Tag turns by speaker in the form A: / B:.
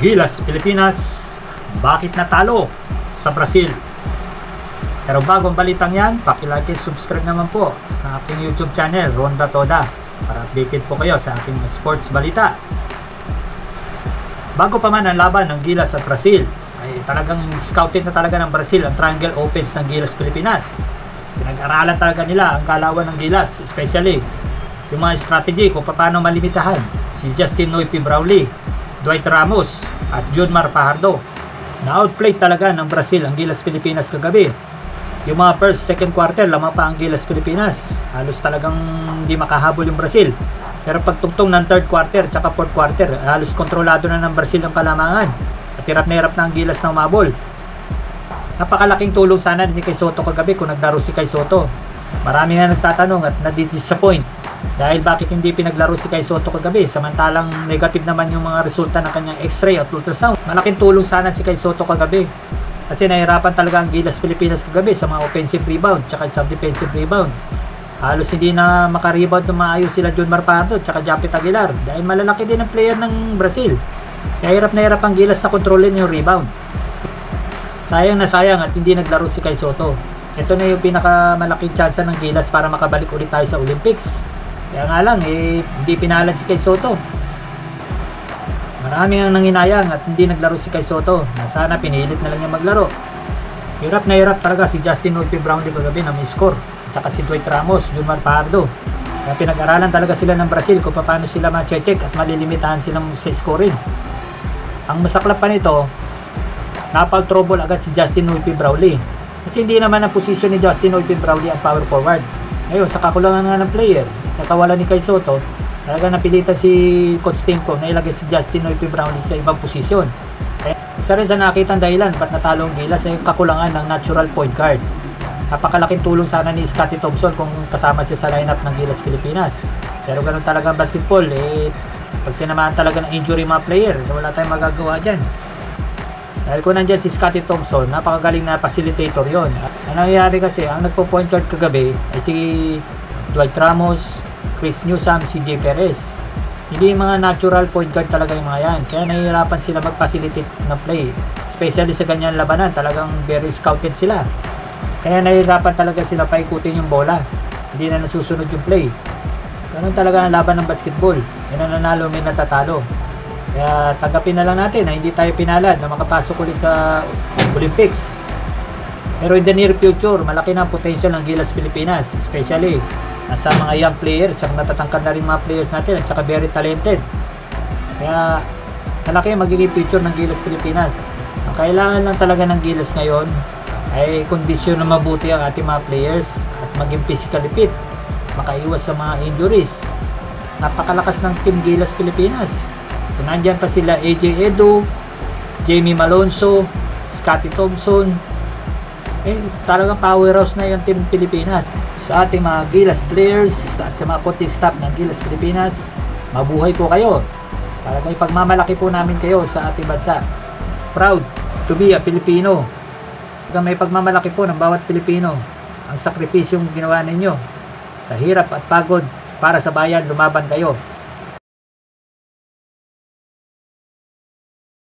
A: Gilas Pilipinas, bakit natalo sa Brazil? Pero bago ang balitang yan, paki-like and subscribe naman po ang aking YouTube channel, Ronda Toda, para updated po kayo sa aking sports balita. Bago pa man ang laban ng Gilas sa Brazil, ay talagang scouted na talaga ng Brazil ang triangle offense ng Gilas Pilipinas. Pinag-aralan talaga nila ang kalawan ng Gilas, especially yung mga strategy kung paano malimitahan si Justin Noy Pibrauli, Dwight Ramos at Junmar Fajardo. Na-outplay talaga ng Brazil ang Gilas Pilipinas kagabi. Yung mga first, second quarter, lamang pa ang Gilas Pilipinas. Halos talagang hindi makahabol yung Brazil. Pero pagtugtong ng third quarter at fourth quarter, halos kontrolado na ng Brazil ang kalamangan. At hirap na hirap na ang Gilas na umabol. Napakalaking tulong sana ni Kay Sotto kagabi kung naglaro si Kay Sotto. Marami nga nagtatanong at nadidisappoint dahil bakit hindi pinaglaro si Kay Sotto kagabi, samantalang negative naman yung mga resulta ng kanyang x-ray at ultrasound. Malaking tulong sana si Kay Sotto kagabi kasi nahirapan talaga ang Gilas Pilipinas kagabi sa mga offensive rebound tsaka sa defensive rebound. Halos hindi na makarebound na maayos sila Junmar Fajardo tsaka Japet Aguilar dahil malalaki din ang player ng Brazil. Kaya hirap na hirap ang Gilas sa kontrolin yung rebound. Sayang na sayang at hindi naglaro si Kay Sotto. Ito na yung pinakamalaking chance ng Gilas para makabalik ulit tayo sa Olympics. Kaya nga lang, hindi pinalad si Kay Sotto. Marami ang nanginayang at hindi naglaro si Kay Sotto. Sana pinilit na lang niya maglaro. Hirap na hirap talaga si Justin Noy Pibrauli kagabi na may score. At saka si Dwight Ramos, Junmar Fajardo. Kaya pinag-aralan talaga sila ng Brazil kung paano sila ma-check at malilimitahan silang sa scoring. Ang masaklap pa nito, napal trouble agad si Justin Noy Pibrauli. Kasi hindi naman ang posisyon ni Justin Noy Pibrauli ang power forward. Ngayon, sa kakulangan nga ng player, nakawala ni Kay Sotto, talaga napilitan si Coach Tinko na ilagay si Justin Noy Pibrauli sa ibang posisyon. Isa rin sa nakitang dahilan ba't natalo ang Gilas ay yung kakulangan ng natural point guard. Napakalaking tulong sana ni Scottie Thompson kung kasama siya sa lineup ng Gilas Pilipinas. Pero ganun talaga ang basketball, pag tinamaan talaga ng injury mga player, wala tayong magagawa dyan. Dahil kung nandyan si Scottie Thompson, napakagaling na facilitator yon. Ang nangyayari kasi, ang nagpo-point guard kagabi ay si Dwight Ramos, Chris Newsome, CJ Perez. Hindi yung mga natural point guard talaga yung mga yan. Kaya nahihirapan sila mag-facilitate ng play. Especially sa ganyan labanan, talagang very scouted sila. Kaya nahihirapan talaga sila paikutin yung bola. Hindi na nasusunod yung play. Ganun talaga ang laban ng basketball. Yan ang nanalo, may natatalo. Kaya tanggapin na lang natin na hindi tayo pinalad na makapasok ulit sa Olympics. Pero in the near future, malaki na ang potential ng Gilas Pilipinas, especially sa mga young players, ang natatangkad na rin mga players natin at saka very talented. Kaya malaki ang magiging future ng Gilas Pilipinas. Ang kailangan lang talaga ng Gilas ngayon ay kondisyon na mabuti ang ating mga players at maging physically fit, makaiwas sa mga injuries. Napakalakas ng team Gilas Pilipinas. So, nandyan pa sila AJ Edu, Jamie Malonzo, Scottie Thompson. Talagang powerhouse na yung team Pilipinas. Sa ating mga Gilas players at sa mga coaching staff ng Gilas Pilipinas, mabuhay po kayo. Talagang ipagmamalaki po namin kayo sa ating bansa. Proud to be a Filipino. Talagang may pagmamalaki po ng bawat Pilipino. Ang sakripisyong ginawa ninyo sa hirap at pagod para sa bayan, lumaban kayo.